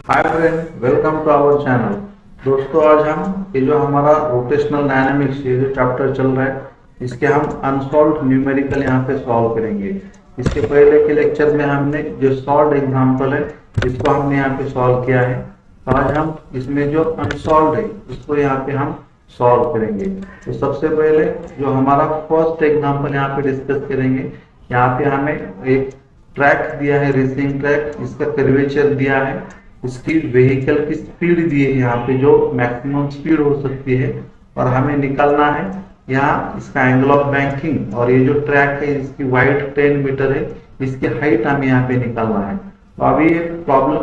Hi friend, welcome to our channel. दोस्तों, आज हम ये जो हमारा रोटेशनल डायनामिक्स ये जो चैप्टर चल रहा है, इसके हम अनसॉल्व न्यूमेरिकल यहाँ पे सॉल्व करेंगे। इसके पहले के लेक्चर में हमने जो सॉल्व एग्जांपल है इसको हमने यहाँ पे सॉल्व किया है। तो आज हम इसमें जो अनसॉल्व है इसको यहाँ पे हम सॉल्व करेंगे। तो सबसे पहले जो हमारा फर्स्ट एग्जाम्पल यहाँ पे डिस्कस करेंगे। यहाँ पे हमें एक ट्रैक दिया है, रेसिंग ट्रैक, इसका कर्वेचर दिया है, इसकी व्हीकल की स्पीड दी है यहाँ पे जो मैक्सिमम स्पीड हो सकती है, और हमें निकालना है यहाँ इसका एंगल ऑफ बैंकिंग, और ये जो ट्रैक है इसकी वाइड 10 मीटर है, इसकी हाइट हमें यहाँ पे निकालना है। तो अभी ये प्रॉब्लम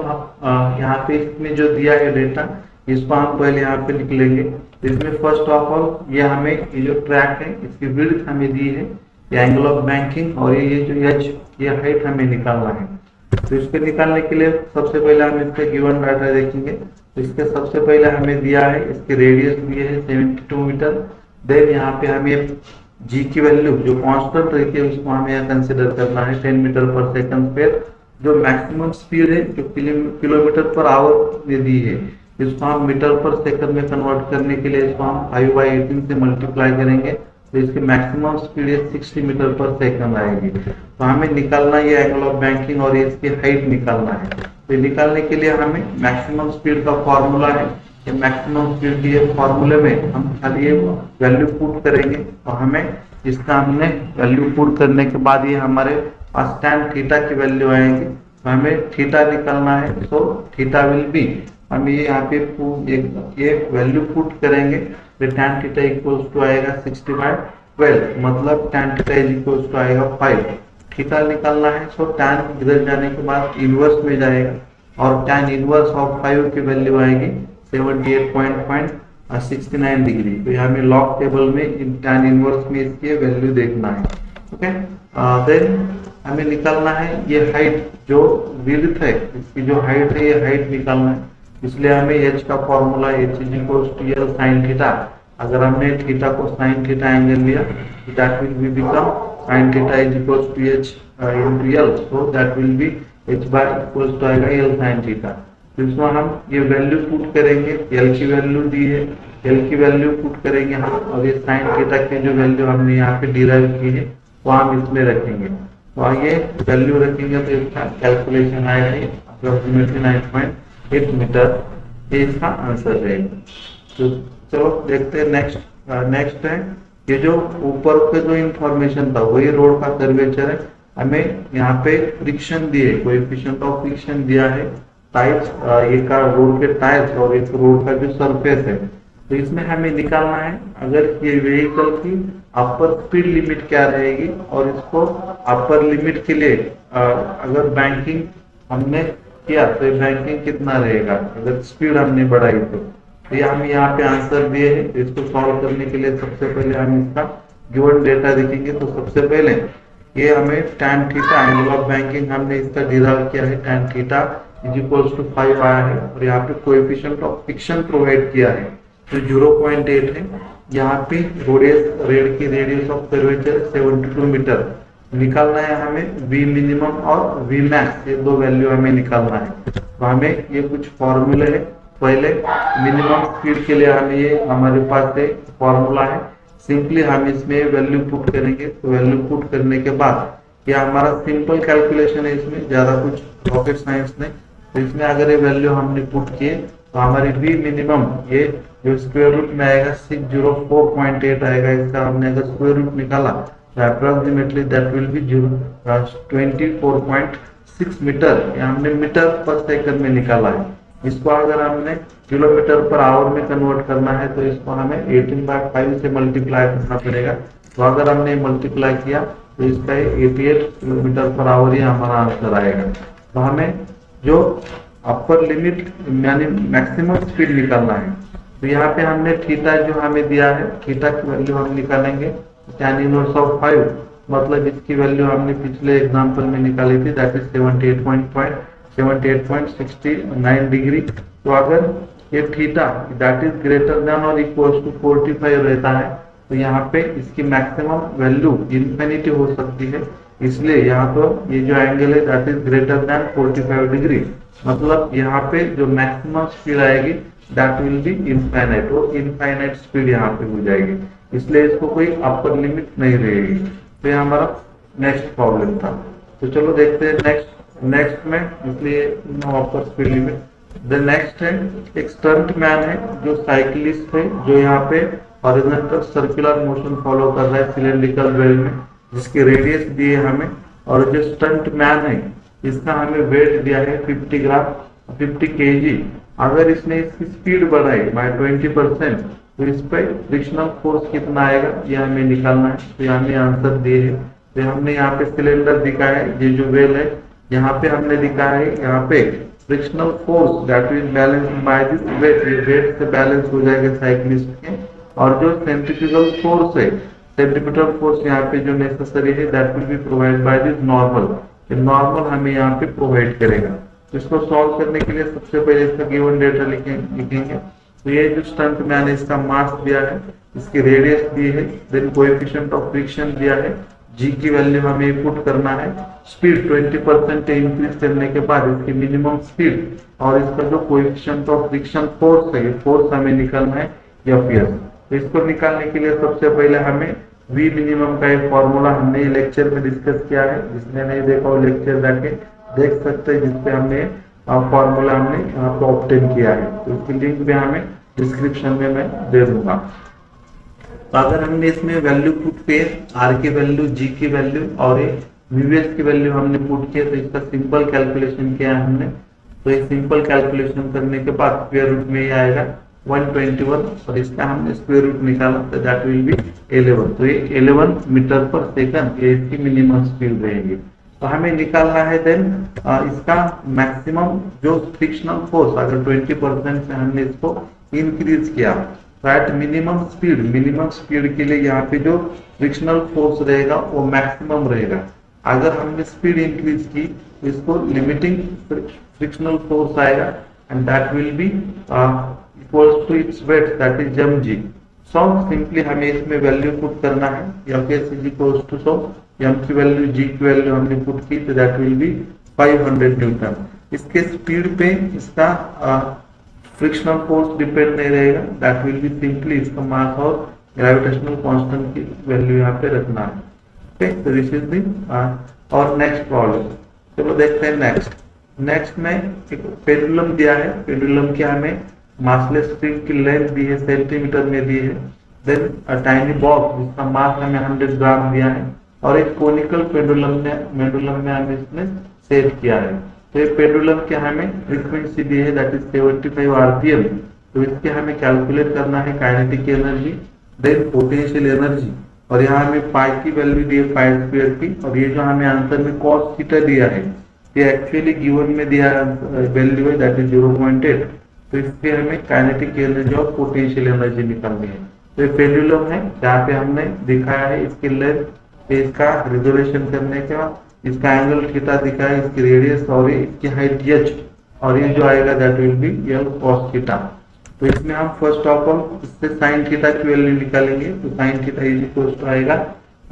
यहाँ पे इसमें जो दिया है डेटा, इसको हम पहले यहाँ पे लिख लेंगे। इसमें फर्स्ट ऑफ ऑल ये हमें ये जो ट्रैक है इसकी विड्थ हमें दी है, ये एंगल ऑफ बैंकिंग, और ये जो एच ये हाइट हमें निकालना है। तो इसको निकालने के लिए सबसे पहले हम इसके गिवन डाटा देखेंगे। तो इसके सबसे पहले हमें दिया है, इसके रेडियस दिए है 72 मीटर। देन यहाँ पे हमें जी की वैल्यू जो कांस्टेंट रहती है उसको हमें यहाँ कंसिडर करना है 10 मीटर पर सेकंड स्क्वायर। जो मैक्सिमम स्पीड है जो किलोमीटर पर आवर में दी है, इसको हम मीटर पर सेकंड में कन्वर्ट करने के लिए इसको हम 5/18 से मल्टीप्लाई करेंगे, तो इसकी maximum speed 60 metre per second आएगी। तो हमें निकालना ये एंगल ऑफ बैंकिंग और इसकी हाइट निकालना है। तो निकालने के लिए हमें मैक्सिमम स्पीड का फॉर्मूला है, ये मैक्सिमम स्पीड के फॉर्मूले में हम खाली ये वैल्यू पुट करेंगे। तो हमें इसका हमने वैल्यू पुट करने के बाद ये हमारे पास tan थीटा की वैल्यू आएगी। तो हमें थीटा निकालना है, तो थीटा विल बी, हम ये यहाँ पे ये वैल्यू पुट करेंगे। तो tan थीटा इक्वल्स टू आएगा 60/12, मतलब tan theta is equals to आएगा 5। थीटा निकालना है, सो tan इधर जाने के बाद इनवर्स में जाएगा, और tan इनवर्स ऑफ 5 की वैल्यू आएगी 78.69 डिग्री। तो यहाँ में लॉग टेबल में tan इनवर्स में इसकी वैल्यू देखना है। ओके, देन हमें निकालना है ये हाइट जो विड्थ है, इसकी जो हाइट है ये हाइट निकालना है। इसलिए हमें h का formula h is equals to l sin theta. अगर हमने थीटा को sin थीटा एंगल लिया, that will be become sin theta is equals to h into l, so that will be h by equals to आएगा l sin theta. तो इसमें हम ये value put करेंगे, l की वैल्यू दी है, l की वैल्यू पुट करेंगे हम, और ये sin थीटा की जो वैल्यू हमने यहाँ पे डिराइव की है वो हम इसमें रखेंगे। तो आगे वैल्यू रखेंगे तो इसका कैलकुलेशन आएगा अप्रोक्सीमेटली 9.8 मीटर, ये इसका आंसर रहेगा। तो चलो देखते हैं नेक्स्ट है ये जो ऊपर के जो इंफॉर्मेशन था वही रोड का कर्वेचर है। हमें यहाँ पे फ्रिक्शन दिए, कोएफिशिएंट ऑफ फ्रिक्शन दिया है, टायर्स ये का रोड के टायर्स और एक रोड का जो सरफेस है। तो इसमें हमें निकालना है अगर ये व्हीकल की अपर स्पीड लिमिट क्या रहेगी, और इसको अपर लिमिट के लिए अगर बैंकिंग हमने किया तो बैंकिंग कितना रहेगा अगर स्पीड हमने बढ़ाई। तो ये हम यहाँ पे आंसर दिए हैं। इसको सॉल्व करने के लिए सबसे पहले हम इसका गिवन डेटा देखेंगे। तो सबसे पहले ये हमें tan theta angle of banking हमने इसका डिराइव किया है, tan theta is equals to 5 आया है, और यहाँ पे कोएफिशिएंट ऑफ फ्रिक्शन प्रोवाइड किया है जो 0.8 है। यहाँ पे रेड की रेडियस ऑफ कर्वेचर 72 मीटर। निकालना है हमें v मिनिमम और v मैक्स, ये दो वैल्यू हमें निकालना है। तो हमें ये कुछ फॉर्मूले है। पहले मिनिमम स्पीड के लिए हमें ये हमारे पास एक फॉर्मूला है, सिंपली हम इसमें वैल्यू पुट करेंगे। तो वैल्यू पुट करने के बाद ये हमारा सिंपल कैलकुलेशन है, इसमें ज्यादा कुछ रॉकेट साइंस नहीं। तो इसमें अगर ये वैल्यू हमने पुट किए तो हमारी v मिनिमम ये जो स्क्वायर रूट में आएगा 604.8 आएगा। इसका हमने अगर स्क्वायर रूट निकाला तो approximately that will be 24.6 metre. ये हमने मीटर पर सेकंड में निकाला है। इसको अगर हमने किलोमीटर पर आवर में कन्वर्ट करना है तो इसको हमें 18/5 से मल्टीप्लाई करना पड़ेगा। तो अगर हमने मल्टीप्लाई किया तो इसका 88 किलोमीटर पर आवर ही हमारा आंसर आएगा। तो हमें जो अपर लिमिट यानी मैक्सिमम स्पीड निकालना है। तो यहाँ पे हमने थीटा जो हमें दिया है, थीटा की वैल्यू हम निकालेंगे tan इनवर्स ऑफ 5, मतलब इसकी वैल्यू हमने पिछले एग्जांपल में निकाली थी, दैट इज 78.69 डिग्री। तो अगर ये theta that is greater than और इक्वल्स टू 45 रहता है तो यहाँ पे इसकी मैक्सिमम वैल्यू इन्फिनिटी हो सकती है। इसलिए यहाँ तो ये जो एंगल है that is greater than 45 degree. मतलब यहाँ पे जो मैक्सिमम स्पीड आएगी दैट विल बी इनफाइनाइट, और इनफाइनाइट स्पीड यहाँ पे हो जाएगी, इसलिए इसको कोई अपर लिमिट नहीं रहेगी। तो ये हमारा नेक्स्ट प्रॉब्लम था। तो चलो देखते हैं नेक्स्ट नेक्स्ट में, इसलिए no upper speed limit. The next है एक स्टंट मैन है जो साइकिलिस्ट है, जो यहाँ पे हॉरिजॉन्टल सर्कुलर मोशन फॉलो कर रहा है सिलेंड्रिकल वेल में, जिसकी रेडियस दी है हमें। और जो स्टंट मैन है इसका हमें वेट दिया है 50 ग्राम 50 केजी। अगर इसने इसकी स्पीड बढ़ाई बाय 20% तो इस पे फ्रिक्शनल फोर्स कितना आएगा ये हमें निकालना है। तो यहाँ हमें आंसर दिए है। तो हमने यहाँ पे सिलेंडर दिखाया है, ये जो वेल है यहाँ पे हमने दिखाया है, यहाँ पे frictional force that is balance by this weight, ये वेट से बैलेंस हो जाएगा साइक्लिस्ट के। और जो सेंट्रीफ्यूगल फोर्स है, सेंट्रीपिटल फोर्स यहाँ पे जो नेसेसरी है that will be provide by this normal, normal हमें यहाँ पे प्रोवाइड करेगा। तो इसको सॉल्व करने के लिए सबसे पहले इसका गिवन डेटा लिखेंगे। तो ये जो स्टंट मैन है इसका मास दिया है, इसकी रेडियस दी है, देन कोएफिशिएंट ऑफ फ्रिक्शन दिया है, जी की वैल्यू हमें पुट करना है, स्पीड 20% इंक्रीज करने के बाद इसकी मिनिमम स्पीड, और इसका जो कोएफिशिएंट ऑफ फ्रिक्शन फोर्स है, फोर्स हमें निकालना है एफएस। तो इसको निकालने के लिए सबसे पहले हमें वी मिनिमम का एक फॉर्मूला हमने लेक्चर में डिस्कस किया है, जिसने नहीं देखा वो लेक्चर जाके देख सकते हैं, जिसपे हमने फॉर्मूला हमने यहाँ पे ऑब्टेन किया है। तो इसकी लिंक भी हमें डिस्क्रिप्शन में मैं दे दूंगा। तो अगर हमने इसमें वैल्यू पुट किए, आर की वैल्यू, जी की वैल्यू और वीवीएस की वैल्यू हमने पुट किया, तो इसका सिंपल कैलकुलेशन किया है हमने। तो ये सिंपल कैलकुलेशन करने के बाद स्क्वायर रूट में ये आएगा 121, और इसका हमने स्क्वायर रूट निकाला तो दैट विल बी 11। तो ये 11 मीटर पर सेकंड ये इसकी मिनिमम स्पीड रहेगी। तो हमें निकालना है देन इसका मैक्सिमम जो फ्रिक्शनल फोर्स, अगर 20% से हमने इसको इंक्रीज किया तो एट मिनिमम स्पीड के लिए यहाँ पे जो फ्रिक्शनल फोर्स रहेगा वो मैक्सिमम रहेगा। अगर हमने स्पीड इंक्रीज की तो इसको लिमिटिंग फ्रिक्शनल फोर्स आएगा, and that will be equals to its weight that is mg। So simply हमें इसमें वैल्यू पुट करना है, Fs is equals to so m की वैल्यू, g की वैल्यू हमने पुट की तो दैट विल बी 500 न्यूटन। इसके स्पीड पे इसका फ्रिक्शनल फोर्स डिपेंड नहीं रहेगा, दैट विल बी सिंपली इसका मास और ग्रेविटेशनल कांस्टेंट की वैल्यू यहाँ पे रखना है। ओके, तो दिस इज दी और नेक्स्ट प्रॉब्लम। चलो देखते हैं नेक्स्ट में एक पेंडुलम दिया है, पेंडुलम की हमें मासलेस स्प्रिंग की लेंथ दी है, सेंटीमीटर में दी है। देन अ टाइनी बॉक्स जिसका मास हमें 100 ग्राम दिया है, और एक कोनिकल पेंडुलम में हमें इसमें सेट किया है। तो ये पेंडुलम के हमें फ्रीक्वेंसी दी है दैट इज 75 आरपीएम। तो इसके हमें कैलकुलेट करना है kinetic energy, then potential energy, और यहाँ हमें पाई की वैल्यू दी है पाई स्क्वायर की, और ये जो हमें आंसर में कॉस थीटा दिया है ये एक्चुअली गिवन में दिया वैल्यू है दैट इज 0.8। तो इसके हमें काइनेटिक एनर्जी और पोटेंशियल एनर्जी निकालनी है। तो ये पेंडुलम है जहाँ पे हमने दिखाया है इसकी लेंथ, इसका रिजोल्यूशन करने के बाद इसका एंगल थीटा दिखाया, इसकी रेडियस और इसकी हाइट h, और ये जो आएगा that will be l cos theta. तो इसमें हम फर्स्ट ऑफ ऑल इससे साइन थीटा की वैल्यू निकालेंगे। तो sine theta is equal to आएगा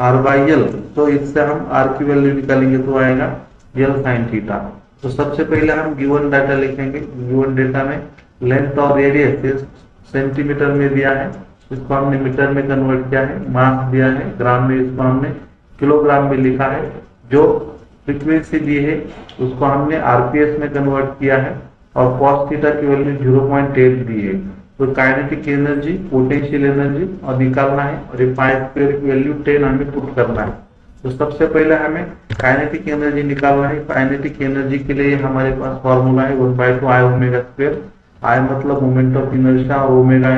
r/l। तो इससे हम r की वैल्यू निकालेंगे तो आएगा l sin थीटा। तो सबसे पहले हम गिवन डाटा लिखेंगे। गिवन डेटा में लेंथ और रेडियस सेंटीमीटर में दिया है, इसको हमने मीटर में कन्वर्ट किया है, मास दिया है ग्राम में, इसको हमने किलोग्राम में लिखा है। जो फ्रीक्वेंसी दी है उसको हमने आरपीएस में कन्वर्ट किया है, और कॉस थीटा की वैल्यू 0.8 दी है। तो काइनेटिक एनर्जी, पोटेंशियल एनर्जी और निकालना है, और ये पाई स्क्वायर की वैल्यू 10 हमें पुट करना है। तो सबसे पहले हमें काइनेटिक एनर्जी निकालना है। काइनेटिक एनर्जी के लिए हमारे पास फॉर्मूला है 1/2 I ओमेगा स्क्वायर। I मतलब मोमेंट ऑफ इनर्शिया और ओमेगा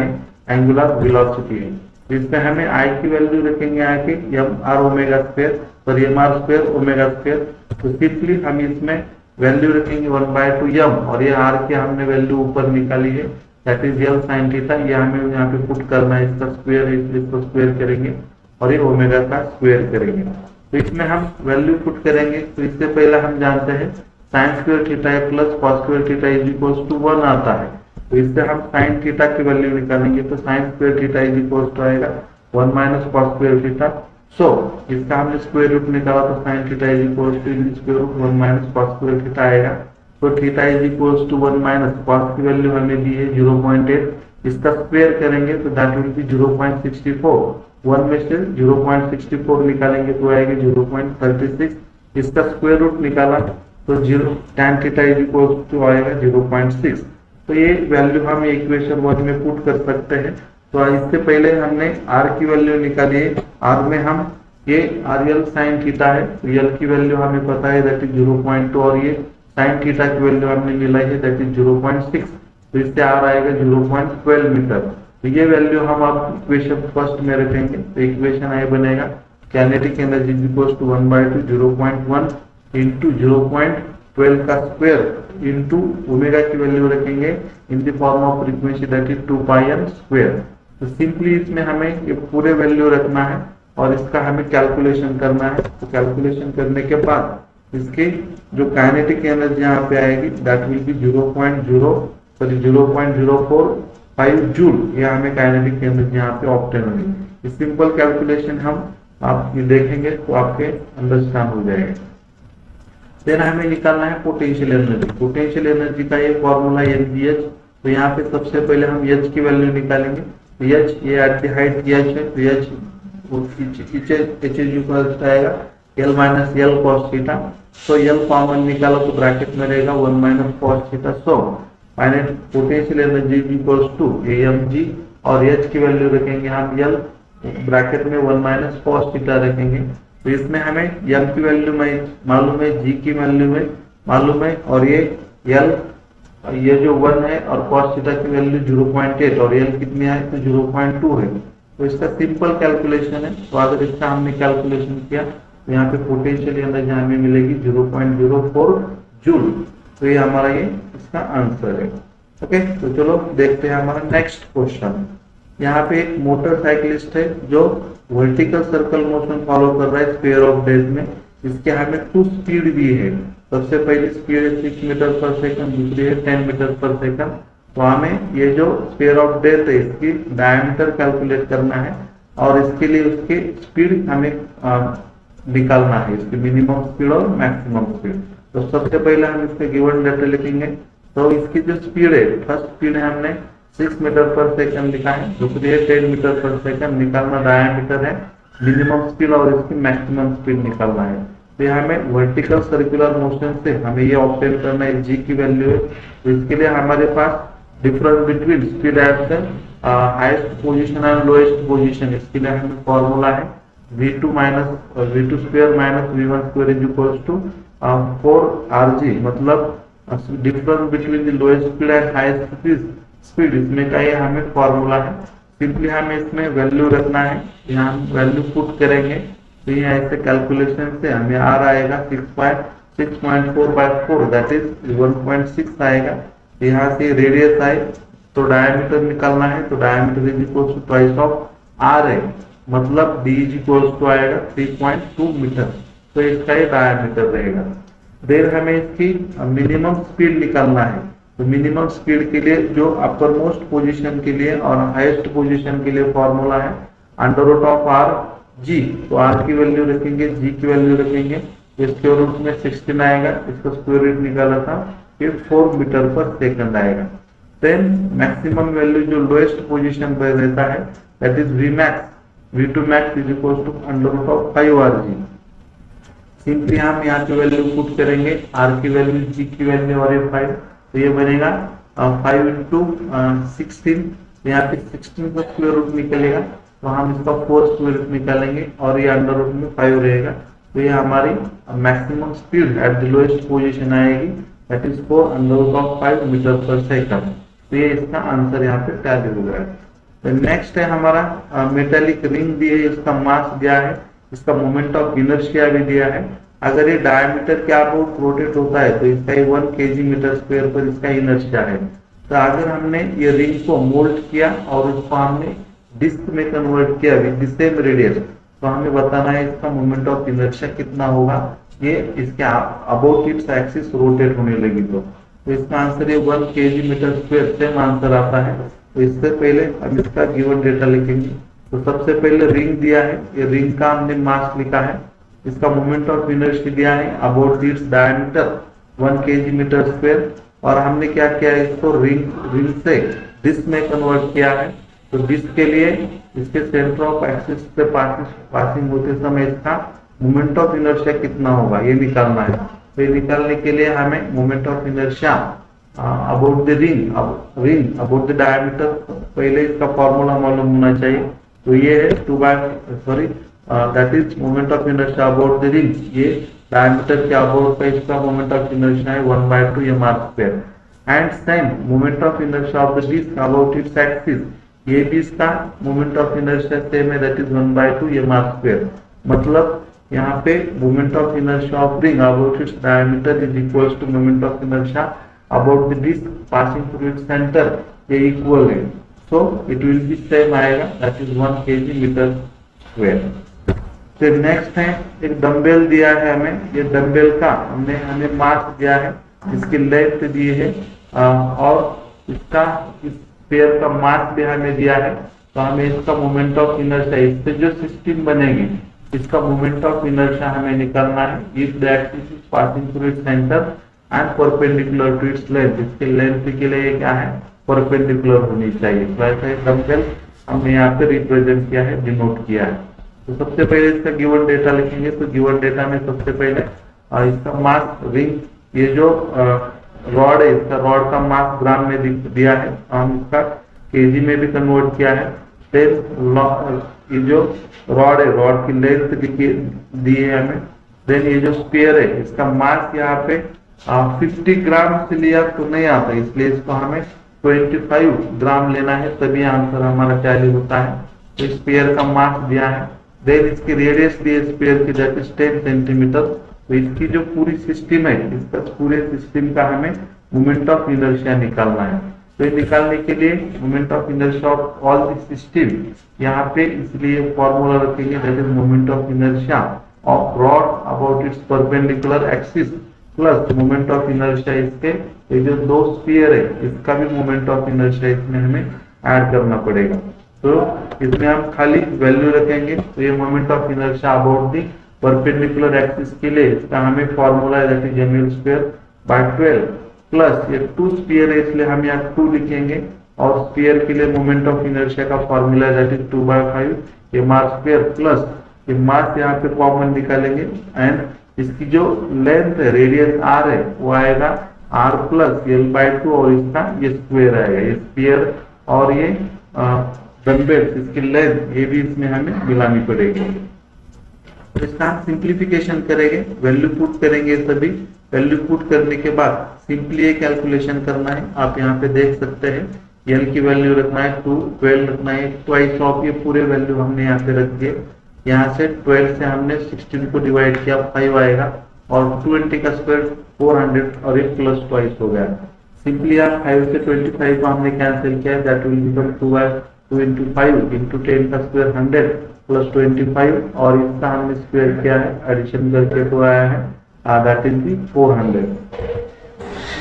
एंगुलर वेलोसिटी है। इसमें हमें I की वैल्यू रखेंगे आके m r ओमेगा स्क्वायर, और m r square omega square. तो सिंपली हम इसमें वैल्यू रखेंगे 1/2 m, और ये r की हमने वैल्यू ऊपर निकाली है that is l sin theta. ये हमें यहाँ पे पुट करना है, इसका स्क्वायर है इसलिए इसको स्क्वायर करेंगे, और ये ओमेगा का स्क्वायर करेंगे। तो इसमें हम वैल्यू पुट करेंगे। तो इससे पहले हम जानते हैं sine square theta plus cos square theta is equal to 1 आता है। तो इससे हम साइन थीटा की वैल्यू निकालेंगे। तो sine square theta is equal to आएगा 1 minus cos square theta. So इसका हमने स्क्वायर रूट निकाला तो sine theta is equal to square root 1 minus cos square theta आएगा। तो theta is equals to 1 minus cos की वैल्यू हमें दी है 0.8, इसका स्क्वायर करेंगे तो दैट विल बी 0.64, 1 में से 0.64 निकालेंगे तो आएगा 0.36, इसका स्क्वायर रूट निकाला तो 0 tan theta is equals to आएगा 0.6। तो ये वैल्यू हम इक्वेशन 1 में पुट कर सकते हैं। तो इससे पहले हमने r की वैल्यू निकाली है, r में हम ये RL sin थीटा है, तो L की वैल्यू हमें पता है दैट इज 0.2 और ये sin थीटा की वैल्यू हमने मिलाई है दैट इज 0.6, तो इससे r आएगा 0.12 मीटर। तो ये वैल्यू हम अब इक्वेशन फर्स्ट में रखेंगे, तो इक्वेशन आई बनेगा kinetic energy is equal to 1/2 0.1 into 0.12 का स्क्वायर इंटू ओमेगा की वैल्यू रखेंगे in the form of frequency that is 2πn square. तो सिंपली इसमें हमें ये पूरे वैल्यू रखना है और इसका हमें कैलकुलेशन करना है। तो कैलकुलेशन करने के बाद इसकी जो काइनेटिक एनर्जी यहाँ पे आएगी दैट विल बी 0.045 जूल, ये हमें काइनेटिक एनर्जी यहाँ पे ऑब्टेन होगी। इस सिंपल कैलकुलेशन हम आप देखेंगे तो आपके अंडरस्टैंड हो जाएगा। देन हमें निकालना है पोटेंशियल एनर्जी। पोटेंशियल एनर्जी का ये फॉर्मूला H, तो यहाँ पे सबसे पहले हम H की वैल्यू निकालेंगे। तो H ये एट द हाइट H है, तो H आएगा L माइनस L cos थीटा। तो L कॉमन निकालो तो ब्रैकेट में रहेगा 1 माइनस cos theta. So final potential energy equals to AmG और H की वैल्यू रखेंगे हम L ब्रैकेट में 1 माइनस cos थीटा रखेंगे। तो इसमें हमें M की वैल्यू में मालूम है, G की वैल्यू में मालूम है और ये L ये जो 1 है और cos थीटा की वैल्यू 0.8 और L कितनी है तो 0.2 है। तो इसका सिंपल कैलकुलेशन है। तो अगर इसका हमने कैलकुलेशन किया तो यहाँ पे पोटेंशियल एनर्जी हमें मिलेगी 0.04 जूल। तो ये हमारा ये इसका आंसर है। ओके, तो चलो देखते हैं हमारा नेक्स्ट क्वेश्चन। यहाँ पे एक मोटरसाइकिलिस्ट है जो वर्टिकल सर्कल मोशन फॉलो कर रहा है स्फीयर ऑफ डेथ में। इसके हमें 2 स्पीड भी है। सबसे पहली स्पीड है 6 मीटर पर सेकंड, दूसरी है 10 मीटर पर सेकंड। तो हमें ये जो स्फीयर ऑफ डेथ है इसकी डायमीटर कैलकुलेट करना है और इसके लिए उसकी स्पीड हमें निकालना है, इसकी मिनिमम स्पीड और मैक्सिमम स्पीड। तो सबसे पहले हम इसके गिवन डाटा लिखेंगे। तो इसकी जो स्पीड है, फर्स्ट स्पीड है हमने 6 मीटर पर सेकंड लिखा है, दूसरी है 10 मीटर पर सेकंड, निकालना डायमीटर है, मिनिमम स्पीड और इसकी मैक्सिमम स्पीड निकालना है। तो यहाँ हमें वर्टिकल सर्कुलर मोशन से हमें ये ऑब्टेन करना है, जी की वैल्यू है। तो इसके लिए हमारे पास difference between speed at the highest position and lowest position, इसके लिए हमें फॉर्मूला है v2 square minus v1 square is equals to 4rg, मतलब difference between the lowest speed and highest speed, इसमें का ये हमें फॉर्मूला है। सिंपली हमें इसमें वैल्यू रखना है, यहाँ हम वैल्यू पुट करेंगे तो यहाँ ऐसे कैलकुलेशन से हमें आर आएगा 6.4/4 दैट इज 1.6 आएगा। यहाँ से रेडियस आए तो डायमीटर निकालना है, तो diameter is equal to twice of R है, मतलब डी इज इक्वल टू आएगा 3.2 मीटर। तो इसका ये डायमीटर रहेगा। देर हमें इसकी मिनिमम स्पीड निकालना है। तो मिनिमम स्पीड के लिए जो अपर मोस्ट पोजीशन के लिए और हाईएस्ट पोजीशन के लिए फॉर्मूला है under root of R G. तो आर की वैल्यू रखेंगे, जी की वैल्यू रखेंगे, इसके रूट में 16 आएगा, इसका स्क्वायर रूट निकाला था, फिर 4 मीटर पर सेकंड आएगा। देन मैक्सिमम वैल्यू जो लोएस्ट पोजीशन पर रहता है that is V max, v2 max is equal to under root of 5rg। Simply हम यहाँ पे वैल्यू पुट करेंगे, r की वैल्यू, g की वैल्यू और ये 5, तो ये बनेगा 5 इंटू 16, यहाँ पे 16 का स्क्वायर रूट निकलेगा, तो हम इसका 4 स्क्वायर रूट निकालेंगे और ये अंडर रूट में 5 रहेगा। तो ये हमारी maximum speed at the lowest position आएगी that is 4 under root of 5 metre per second. तो ये इसका आंसर यहाँ पे टैली हो गया। तो नेक्स्ट है हमारा मेटालिक रिंग दी है, इसका मास दिया है, इसका मोमेंट ऑफ इनर्शिया भी दिया है। अगर ये डायमीटर के अबाउट रोटेट होता है तो इसका 1 kg मीटर स्क्वायर पर इसका इनर्शिया है। तो अगर हमने ये रिंग को मोल्ड किया और उसको हमने डिस्क में कन्वर्ट किया विद द सेम रेडियस, तो हमें बताना है इसका मोमेंट ऑफ इनर्शिया कितना होगा ये इसके अबाउट इट्स एक्सिस रोटेट होने लगी। तो इसका आंसर ये 1 kg मीटर स्क्वायर सेम आंसर आता है। तो इससे पहले हम इसका गिवन डेटा लिखेंगे। तो सबसे पहले रिंग दिया है, ये रिंग का हमने मास लिखा है, इसका मोमेंट ऑफ इनर्शिया दिया है अबाउट इट्स डायमीटर 1 kg/m²। और हमने क्या किया है, इसको रिंग से डिस्क में कन्वर्ट किया है। तो डिस्क के लिए इसके सेंटर ऑफ एक्सिस से पासिंग होते समय इसका मोमेंट ऑफ इनर्शिया कितना होगा ये निकालना है। तो ये निकालने के लिए हमें moment of inertia about the ring about the diameter, पहले इसका फॉर्मूला मालूम होना चाहिए। तो ये है that is moment of inertia about the ring. ये डायमीटर के अबाउट का इसका मोमेंट ऑफ इनर्शिया है 1/2 mr²। And same moment of inertia of the disc about its axis, ये भी इसका मोमेंट ऑफ इनर्शिया सेम है, दैट इज 1/2 mr²। मतलब यहाँ पे moment of inertia of ring about its diameter is equals to moment of inertia about the disc passing through its centre, ये equal है। So it will be same आएगा, that is 1 kg/m²। फिर next है एक dumbbell दिया है हमें, ये डंबल का हमें मास दिया है, इसकी लेंथ दी है और इसका इस पेयर का मास भी हमें दिया है। तो हमें इसका मोमेंट ऑफ इनर्शिया, इससे जो सिस्टम बनेगी इसका मोमेंट ऑफ इनर्शिया हमें निकालना है। If the axis is passing through its centre and perpendicular to its length, इसके लेंथ के लिए क्या है, परपेंडिकुलर होनी चाहिए। तो ऐसा डंबल हमने यहाँ पे रिप्रेजेंट किया है, डिनोट किया है। तो सबसे पहले इसका गिवन डेटा लिखेंगे। तो गिवन डेटा में सबसे पहले इसका मास रिंग, ये जो रॉड है इसका रॉड का मास ग्राम में दिया है, हम इसका केजी में भी कन्वर्ट किया है। देन ये जो रॉड है, रॉड की लेंथ दी है हमें। देन ये जो स्फीयर है इसका मास यहाँ पे 50 ग्राम से लिया तो नहीं आता, इसलिए इसको हमें 25 ग्राम लेना है, तभी आंसर हमारा टैली होता है। तो स्फीयर का मास दिया है। देन इसकी रेडियस दी है स्फीयर की, दैट इज 10 सेंटीमीटर। तो इसकी जो पूरी सिस्टम है, इसका पूरे सिस्टम का हमें मोमेंट ऑफ इनर्शिया निकालना है। तो ये निकालने के लिए moment of inertia of all the system यहाँ पे इसलिए फॉर्मूला रखेंगे, that is moment of inertia of rod about it's perpendicular axis plus moment of inertia इसके ये जो दो स्फीयर है इसका भी मोमेंट ऑफ इनर्शिया इसमें हमें ऐड करना पड़ेगा। तो इसमें हम खाली वैल्यू रखेंगे। तो ये moment of inertia about the perpendicular axis के लिए इसका हमें फॉर्मूला है, दैट इज mL²/12 प्लस ये 2 स्फीयर है इसलिए हम यहाँ 2 लिखेंगे, और स्फीयर के लिए मोमेंट ऑफ इनर्शिया का फॉर्मूला है, दैट इज 2/5 mr² प्लस ये मास यहाँ पे कॉमन निकालेंगे। एंड इसकी जो लेंथ है, रेडियस r है, वो आएगा r प्लस l/2 और इसका ये स्क्वायर आएगा। ये स्फीयर और ये डंबल्स इसकी लेंथ ये भी इसमें हमें मिलानी पड़ेगी। तो इसका हम सिंप्लीफिकेशन करेंगे, वैल्यू पुट करेंगे सभी। वैल्यू पुट करने के बाद सिंपली ये कैलकुलेशन करना है। आप यहाँ पे देख सकते हैं एल की वैल्यू रखना है 2, 12 रखना है, ट्वाइस ऑफ ये पूरे वैल्यू हमने यहाँ पे रख दिए। यहाँ से 12 से हमने 16 को डिवाइड किया, 5 आएगा, और 220 का स्क्वायर 400 और एक प्लस ट्वाइस हो गया। सिंपली आप 5 से 25 को हमने कैंसिल किया, that will become 2 into 5 into 10 का स्क्वायर 100 प्लस 25, और इसका हमने स्क्वायर किया है, एडिशन करके तो आया है दैट इज बी 400।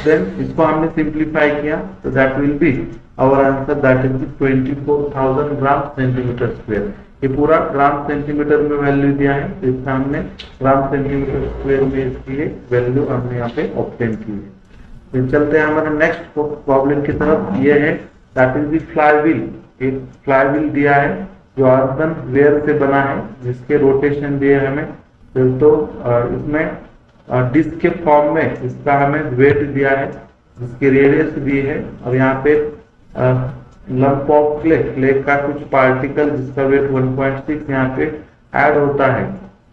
देन इसको हमने सिंप्लीफाई किया, तो that will be our answer, that is be 24,000 gram centimetre square. ये पूरा ग्राम सेंटीमीटर में वैल्यू दिया है, तो इसका हमने ग्राम सेंटीमीटर स्क्वायर में इसकी वैल्यू हमने यहाँ पे ऑब्टेन की है। तो चलते हैं हमारे नेक्स्ट प्रॉब्लम की तरफ। ये है दैट इज दी फ्लाईव्हील। एक फ्लाईव्हील दिया है जो अर्बन वेयर से बना है, जिसके रोटेशन दिए हमें। तो इसमें डिस्क के फॉर्म में इसका हमें वेट दिया है, जिसकी रेडियस दी है, और यहाँ पे लंप ऑफ क्ले का कुछ पार्टिकल जिसका वेट 1.6 यहाँ पे ऐड होता है।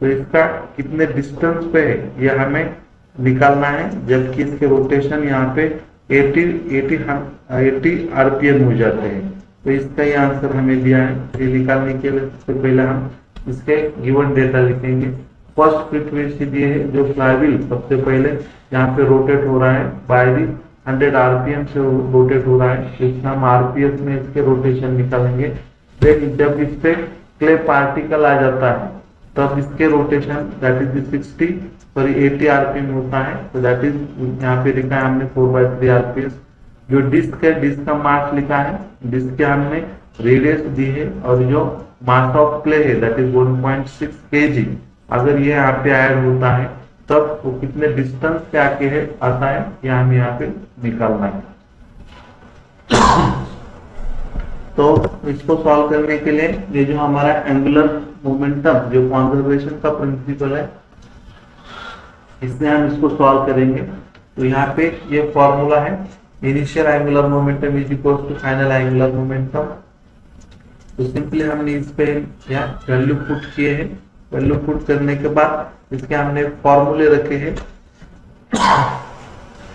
तो इसका कितने डिस्टेंस पे है ये हमें निकालना है, जबकि इसके रोटेशन यहाँ पे 80 RPM हो जाते हैं। तो इसका ये आंसर हमें दिया है। ये निकालने के लिए सबसे पहले हम इसके गिवन डेटा लिखेंगे। फर्स्ट फ्रीक्वेंसी दी है जो फ्लाईव्हील सबसे पहले यहाँ पे रोटेट हो रहा है बाय दी 100 RPM से रोटेट हो रहा है, इसमें हम RPS में इसके रोटेशन निकालेंगे। देन जब इस पे क्ले पार्टिकल आ जाता है तब इसके रोटेशन दैट इज 80 RPM होता है। तो दैट इज यहाँ पे लिखा है हमने 4/3 RPS। जो डिस्क है, डिस्क का मास लिखा है, डिस्क के हमने रेडियस दी है, और जो मास ऑफ क्ले है दैट इज 1.6 kg। अगर ये यहाँ पे ऐड होता है तब वो कितने डिस्टेंस पे आके है आता है ये हमें यहाँ पे निकालना है। तो इसको सॉल्व करने के लिए ये जो हमारा एंगुलर मोमेंटम जो कंजर्वेशन का प्रिंसिपल है इसमें हम इसको सॉल्व करेंगे। तो यहाँ पे ये फॉर्मूला है initial angular momentum is equal to final angular momentum. तो सिंपली हमने इस पे यहाँ वैल्यू पुट किए हैं। वैल्यू पुट करने के बाद इसके हमने फॉर्मूले रखे हैं।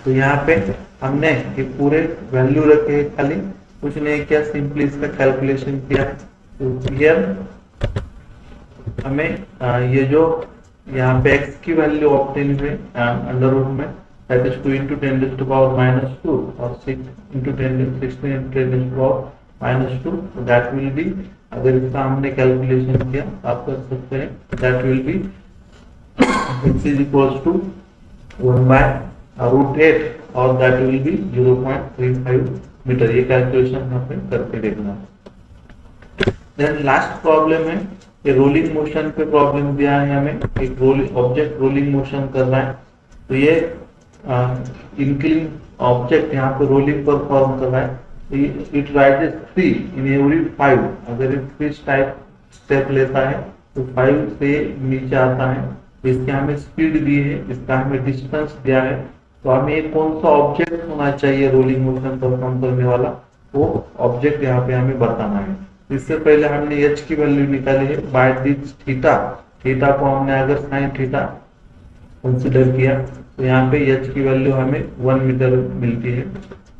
तो यहाँ पे हमने ये पूरे वैल्यू रखे हैं, खाली कुछ नहीं किया, सिंपली इसका कैलकुलेशन किया। तो हियर हमें ये जो यहाँ पे x की वैल्यू ऑब्टेन हुई अंडर रूट में that is 2 into 10 raised to power -2 और 6 into 10 16 into 10 raised to power -2। तो दैट विल बी, अगर इसका हमने कैलकुलेशन किया आप कर सकते हैं, that will B x is equals to 1/√8 और दैट विल बी 0.35 मीटर। ये कैलकुलेशन हमें करके देखना। देन लास्ट प्रॉब्लम है ये रोलिंग मोशन पे प्रॉब्लम दिया है हमें। एक रोलिंग ऑब्जेक्ट रोलिंग मोशन कर रहा है। तो ये इंक्लिन ऑब्जेक्ट यहाँ पे रोलिंग परफॉर्म कर रहा है। It rises 3 in every 5। अगर ये 3 टाइप स्टेप लेता है तो 5 से नीचे आता है। इसके हमें स्पीड दी है, इसका हमें डिस्टेंस दिया है। तो हमें ये कौन सा ऑब्जेक्ट होना चाहिए रोलिंग मोशन परफॉर्म करने वाला, वो ऑब्जेक्ट यहाँ पे हमें बताना है। इससे पहले हमने h की वैल्यू निकाली है बाय दिस थीटा। थीटा को हमने अगर साइन थीटा कंसीडर किया तो यहाँ पे h की वैल्यू हमें 1 मीटर मिलती है।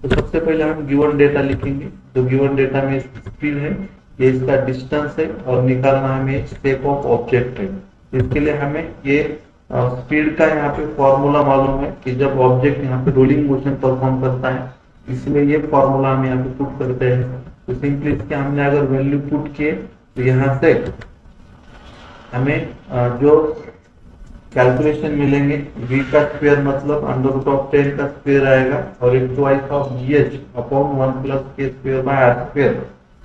तो सबसे पहले हम गिवन डेटा लिखेंगे। तो गिवन डेटा में स्पीड है, ये इसका डिस्टेंस है और निकालना हमें स्टेप ऑफ ऑब्जेक्ट है। इसके लिए हमें ये स्पीड का यहाँ पे फॉर्मूला मालूम है कि जब ऑब्जेक्ट यहाँ पे रोलिंग मोशन परफॉर्म करता है, इसलिए ये फॉर्मूला हम यहाँ पे पुट करते हैं। तो सिंपली इसके हमने अगर वैल्यू पुट किए तो यहाँ से हमें जो कैलकुलेशन मिलेंगे v का स्क्वायर मतलब √10 का स्क्वायर आएगा और एक twice of gh upon 1 + k square by r square.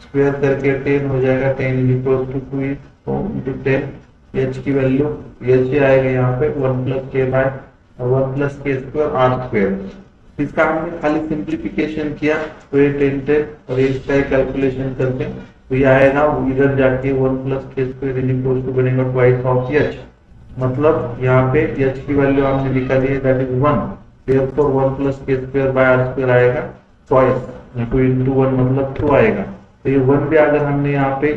Square करके 10 हो जाएगा। 10 is equal to 2 into 10। h की वैल्यू h आएगा यहाँ पे 1 + k बाय 1 + k स्क्वायर r स्क्वायर। इसका हमने खाली सिंप्लीफिकेशन किया तो ये 10 और इसका कैलकुलेशन करके तो ये आएगा इधर जाके 1 + k square is equal to बनेगा ट्वाइस ऑफ h। मतलब यहाँ पे h की वैल्यू हमने निकाली है that is 1। Therefore 1 + k square by r square आएगा ट्वाइस, 2 into 1 मतलब 2 आएगा। तो ये 1 भी अगर हमने यहाँ पे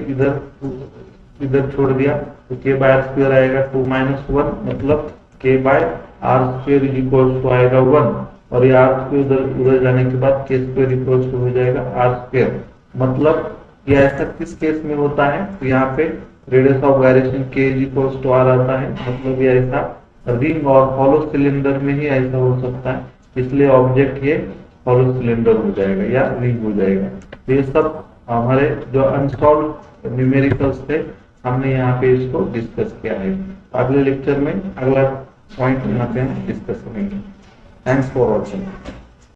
इधर छोड़ दिया तो k बाय r स्क्वायर आएगा 2 - 1 मतलब k by r square is equal to आएगा 1 और ये r स्क्वायर उधर जाने के बाद k स्क्वायर इक्वल टू हो जाएगा r स्क्वायर। मतलब ये ऐसा किस केस में होता है, तो यहाँ पे radius of gyration k is equal to r आता है। मतलब ये ऐसा रिंग और हॉलो सिलेंडर में ही ऐसा हो सकता है, इसलिए ऑब्जेक्ट ये हॉलो सिलेंडर हो जाएगा या रिंग हो जाएगा। तो ये सब हमारे जो अनसॉल्व न्यूमेरिकल्स थे हमने यहाँ पे इसको डिस्कस किया है। अगले लेक्चर में अगला पॉइंट यहाँ पे हम डिस्कस करेंगे। Thanks for watching.